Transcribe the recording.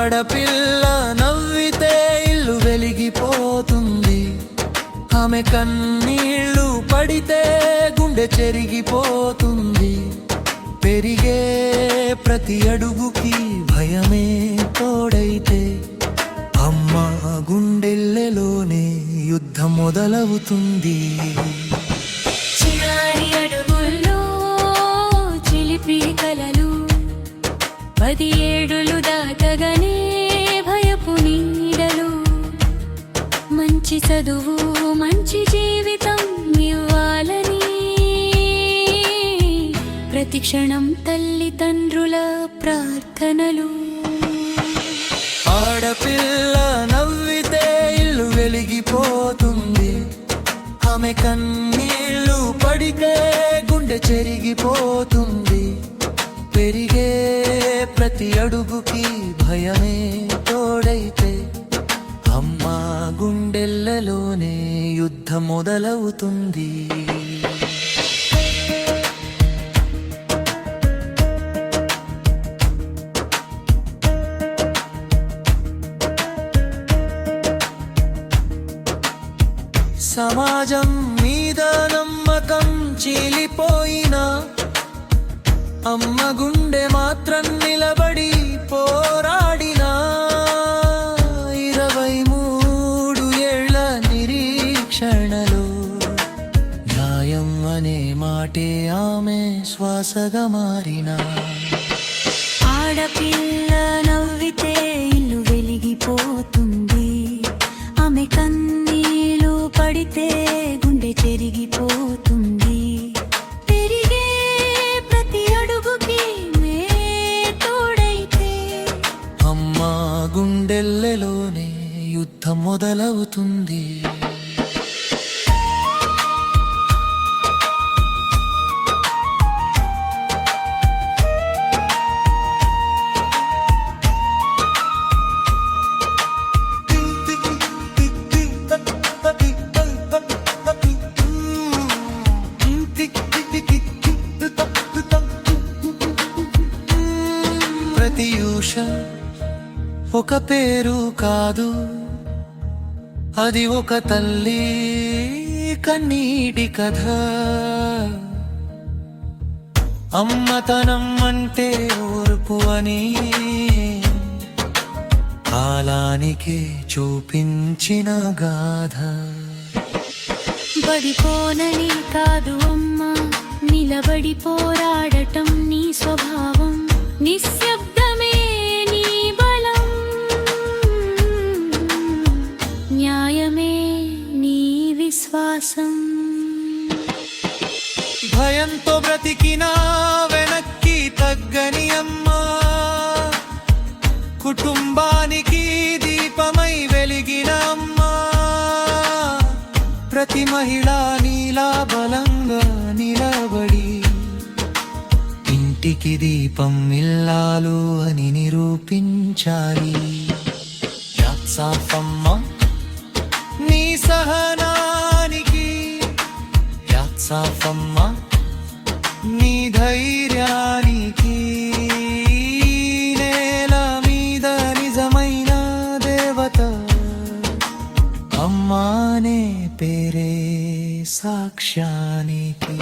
ఆడపిల్ల నవ్వితే ఇల్లు వెలిగిపోతుంది, ఆమె కన్నీళ్లు పడితే గుండె చెరిగిపోతుంది. పెరిగే ప్రతి అడుగుకి భయమే తోడైతే అమ్మ గుండెల్లోనే యుద్ధం మొదలవుతుంది. చిన్నారి అడుగుల్లో చిలిపి కలలు 10 ఏడులు దాటగానే భయపు నీడలు. మంచి చదువు మంచి జీవితం ఇవ్వాలని ప్రతి క్షణం తల్లిదండ్రుల ప్రార్థనలు. ఆడపిల్ల నవ్వితే ఇల్లు వెలిగిపోతుంది, ఆమె కన్నీళ్లు పడితే గుండె చెరిగిపోతుంది. పెరిగే ప్రతి అడుగుకి భయమే తోడైతే అమ్మ గుండెల్లోనే యుద్ధం మొదలవుతుంది. సమాజం మీద నమ్మకం చీలిపోయినా అమ్మ గుండె మాత్రం నిలబడి పోరాడినా. 23 ఏళ్ల నిరీక్షణలో న్యాయం అనే మాటే ఆమె శ్వాసగా మారినా. ఆడపిల్ల నవ్వితే ఇల్లు వెలిగిపోతుంది, ఆమె కన్నీళ్లు పడితే గుండె చెరిగిపోతుంది. పెరిగే ప్రతి అడుగుకి మే తోడైతే అమ్మ గుండెల్లోనే యుద్ధం మొదలవుతుంది. ప్రతియూష ఒక పేరు కాదు, అది ఒక తల్లి కన్నీటి కథ. అమ్మతనం అంటే ఓర్పు అని కాలానికి చూపించిన గాథ. బడిపోనని కాదు అమ్మ, నిలబడి పోరాడటం నీ స్వభావం. నిశ్శబ్దమే నీ బలం, న్యాయమే నీ విశ్వాసం. భయంతో బ్రతికినా వెనక్కి తగ్గని అమ్మా, కుటుంబానికి దీపమై వెలిగిన అమ్మా. ప్రతి మహిళ నీలా బలంగా నిలబడి ఇంటికి దీపం ఇల్లాలు అని నిరూపించాలి. యాత్సాఫమ్మా నీ సహనానికి, యాత్సాఫమ్మా నీ ధైర్యానికి. నేల మీద నిజమైన దేవత అమ్మానే పేరే సాక్ష్యానికి.